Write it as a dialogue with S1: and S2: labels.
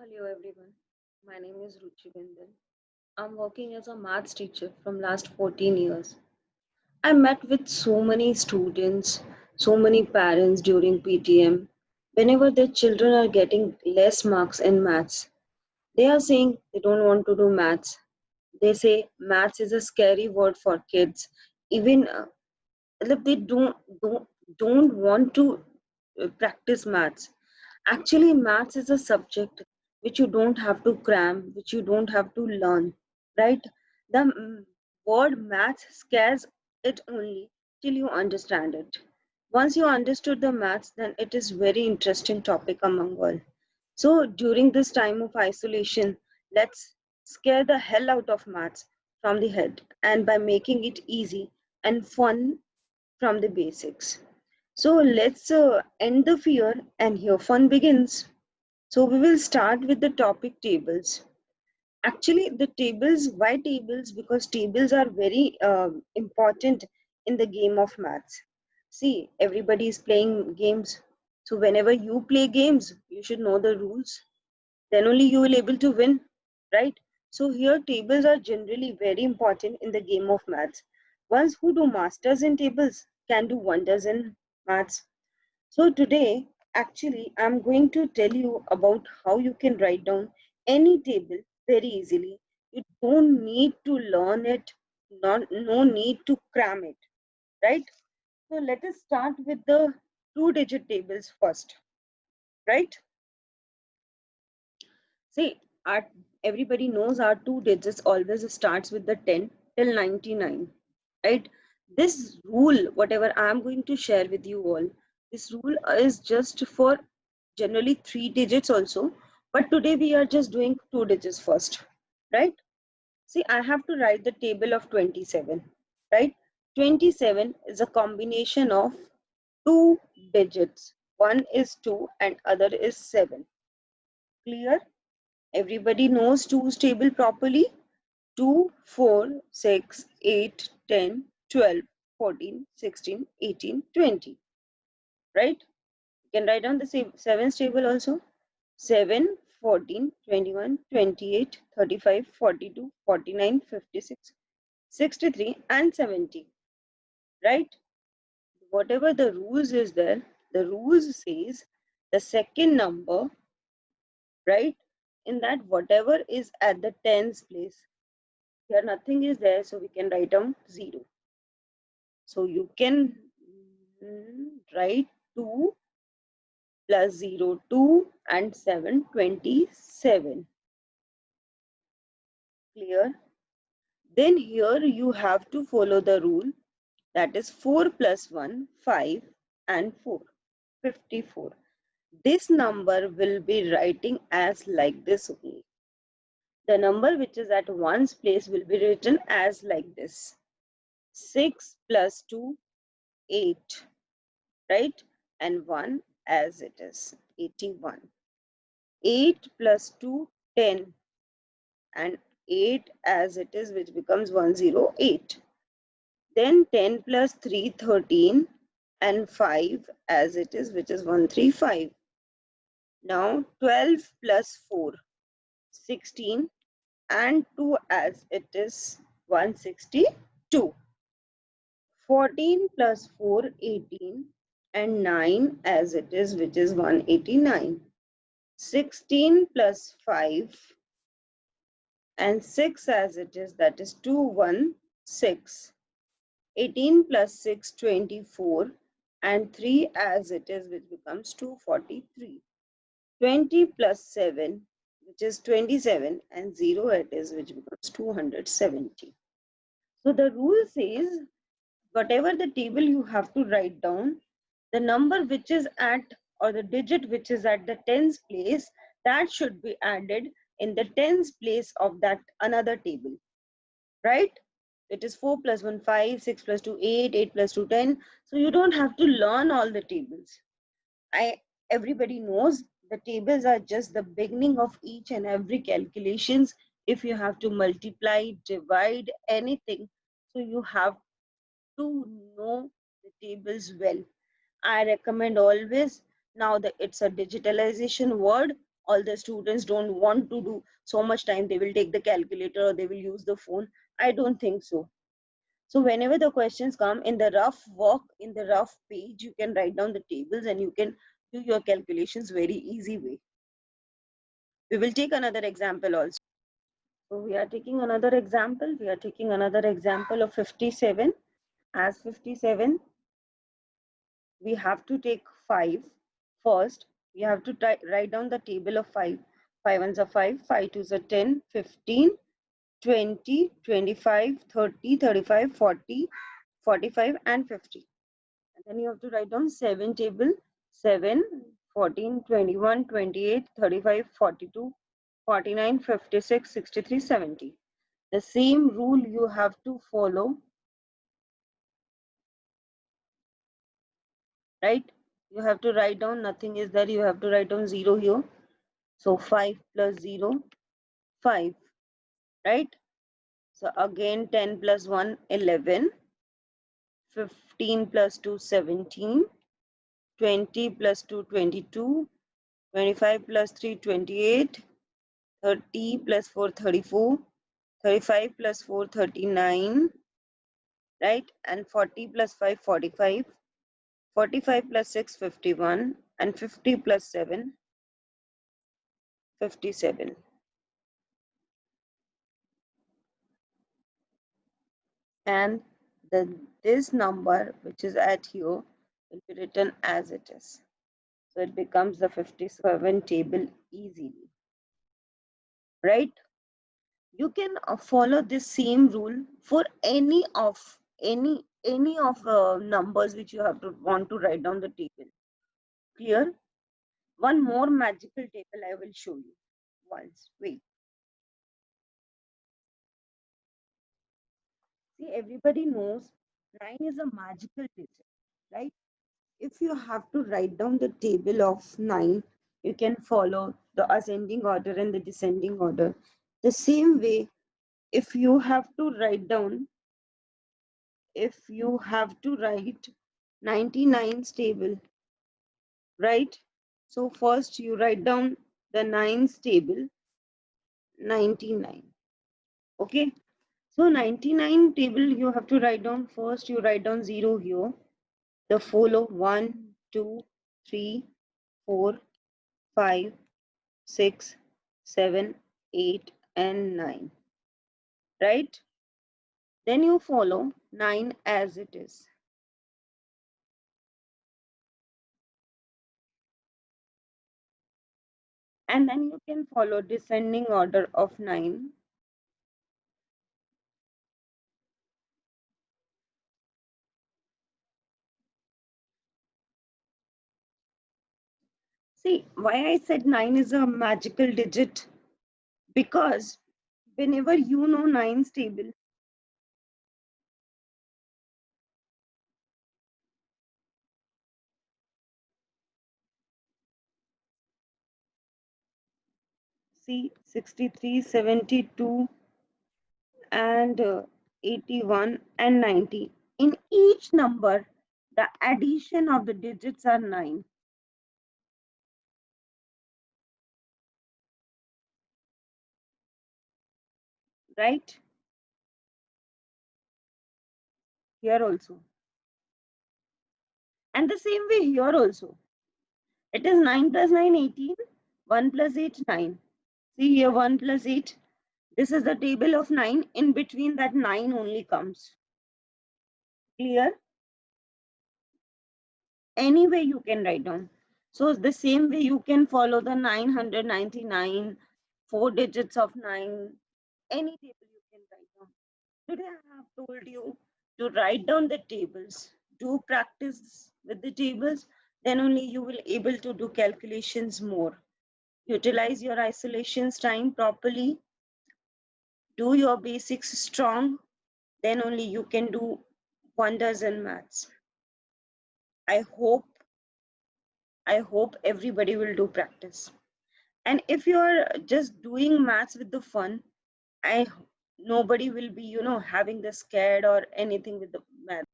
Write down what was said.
S1: Hello everyone, my name is Ruchi Bindal. I'm working as a maths teacher from last 14 years. I met with so many students, so many parents during PTM. Whenever their children are getting less marks in maths, they are saying they don't want to do maths. They say maths is a scary word for kids. Even if they don't want to practice maths. Actually, maths is a subject which you don't have to cram, which you don't have to learn, right? The word maths scares it only till you understand it. Once you understood the maths, then it is very interesting topic among all. So during this time of isolation, let's scare the hell out of maths from the head and by making it easy and fun from the basics. So let's end the fear and here fun begins. So we will start with the topic tables. Actually, the tables, why tables? Because tables are very important in the game of maths. See, everybody is playing games. So whenever you play games, you should know the rules. Then only you will able to win, right? So here tables are generally very important in the game of maths. Ones who do masters in tables can do wonders in maths. So today, actually, I'm going to tell you about how you can write down any table very easily. You don't need to learn it, no need to cram it, right? So let us start with the two-digit tables first, right? See, our, everybody knows our two digits always starts with the 10 till 99, right? This rule, whatever I am going to share with you all, this rule is just for generally three digits also, but today we are just doing two digits first, right? See, I have to write the table of 27, right? 27 is a combination of two digits. One is 2 and other is 7. Clear? Everybody knows 2's table properly. 2, 4, 6, 8, 10, 12, 14, 16, 18, 20. Right? You can write down the 7's table also. 7, 14, 21, 28, 35, 42, 49, 56, 63 and 70. Right? Whatever the rules is there, the rules says the second number, right? In that whatever is at the tens place. Here nothing is there, so we can write down 0. So you can write 2 plus 0, 2 and 7, 27. Clear? Then here you have to follow the rule, that is 4 plus 1, 5 and 4, 54. This number will be writing as like this only. The number which is at one's place will be written as like this. 6 plus 2, 8, right? And 1 as it is, 81. 8 plus 2, 10, and 8 as it is, which becomes 108. Then 10 plus 3, 13, and 5 as it is, which is 135. Now 12 plus 4, 16, and 2 as it is, 162. 14 plus 4, 18, and 9 as it is, which is 189. 16 plus 5 and 6 as it is, that is 216. 18 plus 6, 24, and 3 as it is, which becomes 243. 20 plus 7, which is 27, and 0 it is, which becomes 270. So the rule says whatever the table you have to write down, the number which is at, or the digit which is at the tens place, that should be added in the tens place of that another table, right? It is 4 plus 1, 5, 6 plus 2, 8, 8 plus 2, 10. So you don't have to learn all the tables. Everybody knows the tables are just the beginning of each and every calculations. If you have to multiply, divide, anything, so you have to know the tables well. I recommend always, now that it's a digitalization word, all the students don't want to do so much time, they will take the calculator or they will use the phone. I don't think so. So whenever the questions come in the rough work, in the rough page, you can write down the tables and you can do your calculations very easy way. We will take another example also. So we are taking another example. We are taking another example of 57. As 57, we have to take 5 first. We have to write down the table of 5. 5 ones are 5, 5 twos are 10, 15, 20, 25, 30, 35, 40, 45 and 50. And then you have to write down 7 table, 7, 14, 21, 28, 35, 42, 49, 56, 63, 70. The same rule you have to follow, right? You have to write down, nothing is there, you have to write down 0 here. So 5 plus 0, 5, right? So again 10 plus 1, 11, 15 plus 2, 17, 20 plus 2, 22, 25 plus 3, 28, 30 plus 4, 34, 35 plus 4, 39, right? And 40 plus 5, 45, 45 plus 6, 51, and 50 plus 7, 57. And this number which is at here will be written as it is. So it becomes the 57 table easily, right? You can follow this same rule for any of numbers which you have to want to write down the table. Clear? One more magical table I will show you once. Wait. See, everybody knows 9 is a magical digit, right? If you have to write down the table of 9, you can follow the ascending order and the descending order. The same way, if you have to write 99's table, right? So first you write down the 9's table, 99. Okay. So 99 table you have to write down first. You write down 0 here. The follow 1, 2, 3, 4, 5, 6, 7, 8, and 9. Right? Then you follow 9 as it is. And then you can follow descending order of 9. See, why I said 9 is a magical digit? Because whenever you know 9's table, see 63, 72, and 81 and 90. In each number, the addition of the digits are 9. Right? Here also. And the same way here also. It is 9 plus 9, 18. 1 plus 8, 9. See here 1 plus 8. This is the table of 9. In between that 9 only comes. Clear? Any way you can write down. So the same way you can follow the 999, 4 digits of 9. Any table you can write down. Today I have told you to write down the tables. Do practice with the tables. Then only you will able to do calculations more. Utilize your isolations time properly. Do your basics strong. Then only you can do wonders in maths. I hope everybody will do practice. And if you are just doing maths with the fun, nobody will be having the scared or anything with the math.